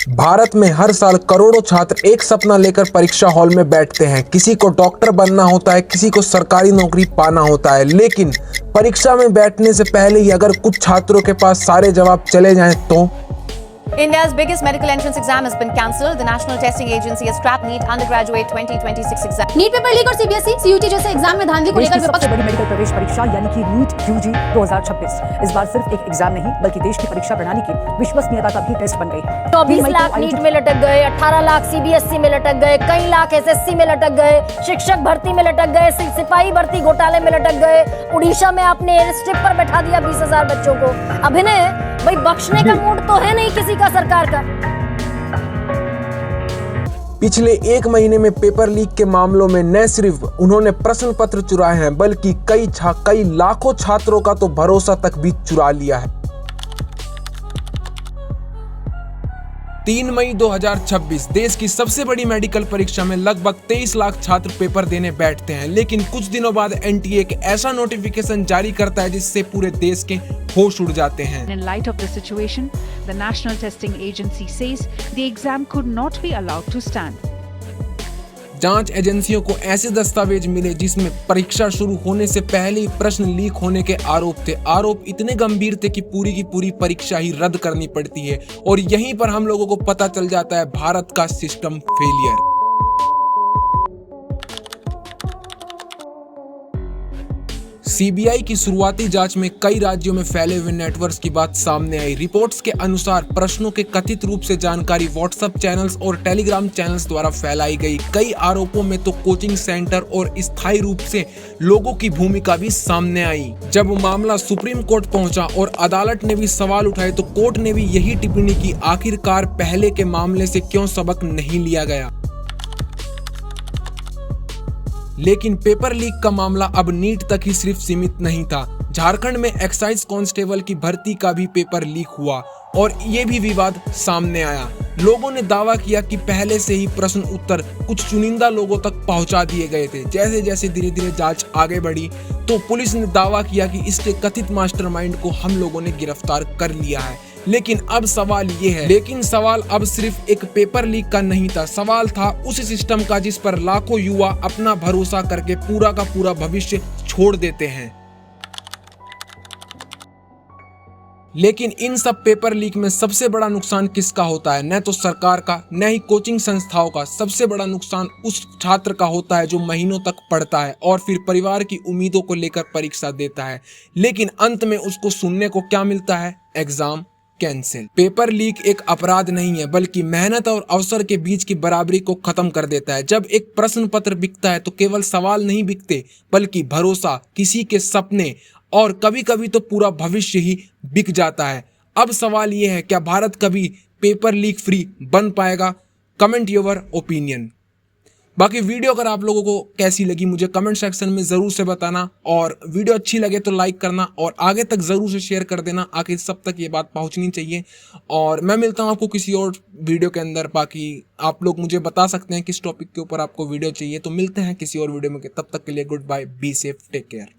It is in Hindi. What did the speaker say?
भारत में हर साल करोड़ों छात्र एक सपना लेकर परीक्षा हॉल में बैठते हैं। किसी को डॉक्टर बनना होता है, किसी को सरकारी नौकरी पाना होता है, लेकिन परीक्षा में बैठने से पहले ही अगर कुछ छात्रों के पास सारे जवाब चले जाएं तो India's biggest medical entrance exam has been cancelled. The National Testing Agency has scrapped NEET Undergraduate 2026 exam. NEET paper leak और सीबीएसई सीयूटी जैसे एग्जाम में धांधली को लेकर सबसे बड़ी मेडिकल प्रवेश परीक्षा यानी कि नीट यूजी 2026 इस बार सिर्फ एक एग्जाम नहीं बल्कि देश की परीक्षा प्रणाली की विश्वसनीयता का भी टेस्ट बन गई है। 24 लाख नीट में लटक गए, 18 लाख सीबीएसई में लटक गए, कई लाख एसएससी में लटक गए, शिक्षक भर्ती में लटक गए, सिपाही भर्ती घोटाले में लटक गए। उड़ीसा में आपने एयर स्ट्रिप पर बैठा दिया 20,000 बच्चों को। अभिनय भाई बख्शने का मूड तो है नहीं किसी का सरकार का। पिछले एक महीने में पेपर लीक के मामलों में न सिर्फ उन्होंने प्रश्न पत्र चुराए हैं, बल्कि कई लाखों छात्रों का तो भरोसा तक भी चुरा लिया है। 3 मई 2026 देश की सबसे बड़ी मेडिकल परीक्षा में लगभग 23 लाख छात्र पेपर देने बैठते हैं, लेकिन कुछ दिनों बाद एनटीए एक ऐसा नोटिफिकेशन जारी करता है जिससे पूरे देश के होश उड़ जाते हैं। In light of the situation, the National Testing Agency says the exam could not be allowed to stand. जांच एजेंसियों को ऐसे दस्तावेज मिले जिसमें परीक्षा शुरू होने से पहले ही प्रश्न लीक होने के आरोप थे। आरोप इतने गंभीर थे कि पूरी की पूरी परीक्षा ही रद्द करनी पड़ती है, और यहीं पर हम लोगों को पता चल जाता है भारत का सिस्टम फेलियर। सीबीआई की शुरुआती जांच में कई राज्यों में फैले हुए नेटवर्क्स की बात सामने आई। रिपोर्ट्स के अनुसार प्रश्नों के कथित रूप से जानकारी व्हाट्सएप चैनल्स और टेलीग्राम चैनल्स द्वारा फैलाई गई। कई आरोपों में तो कोचिंग सेंटर और स्थायी रूप से लोगों की भूमिका भी सामने आई। जब मामला सुप्रीम कोर्ट पहुंचा और अदालत ने भी सवाल उठाए तो कोर्ट ने भी यही टिप्पणी की, आखिरकार पहले के मामले से क्यों सबक नहीं लिया गया। लेकिन पेपर लीक का मामला अब नीट तक ही सिर्फ सीमित नहीं था। झारखंड में एक्साइज कांस्टेबल की भर्ती का भी पेपर लीक हुआ और ये भी विवाद सामने आया। लोगों ने दावा किया कि पहले से ही प्रश्न उत्तर कुछ चुनिंदा लोगों तक पहुंचा दिए गए थे। जैसे जैसे धीरे धीरे जांच आगे बढ़ी तो पुलिस ने दावा किया कि इसके कथित मास्टरमाइंड को हम लोगों ने गिरफ्तार कर लिया है। लेकिन सवाल अब सिर्फ एक पेपर लीक का नहीं था। सवाल था उस सिस्टम का जिस पर लाखों युवा अपना भरोसा करके पूरा का पूरा भविष्य छोड़ देते हैं। लेकिन इन सब पेपर लीक में सबसे बड़ा नुकसान किसका होता है? न तो सरकार का, न ही कोचिंग संस्थाओं का। सबसे बड़ा नुकसान उस छात्र का होता है जो महीनों तक पढ़ता है और फिर परिवार की उम्मीदों को लेकर परीक्षा देता है, लेकिन अंत में उसको सुनने को क्या मिलता है? Exam cancel. पेपर लीक एक अपराध नहीं है, बल्कि मेहनत और अवसर के बीच की बराबरी को खत्म कर देता है। जब एक प्रश्न पत्र बिकता है तो केवल सवाल नहीं बिकते, बल्कि भरोसा, किसी के सपने और कभी कभी तो पूरा भविष्य ही बिक जाता है। अब सवाल यह है, क्या भारत कभी पेपर लीक फ्री बन पाएगा? Comment your opinion. बाकी वीडियो अगर आप लोगों को कैसी लगी मुझे कमेंट सेक्शन में ज़रूर से बताना, और वीडियो अच्छी लगे तो लाइक करना और आगे तक ज़रूर से शेयर कर देना। आखिर सब तक ये बात पहुंचनी चाहिए। और मैं मिलता हूं आपको किसी और वीडियो के अंदर। बाकी आप लोग मुझे बता सकते हैं किस टॉपिक के ऊपर आपको वीडियो चाहिए। तो मिलते हैं किसी और वीडियो में, तब तक के लिए good bye, be safe, take care.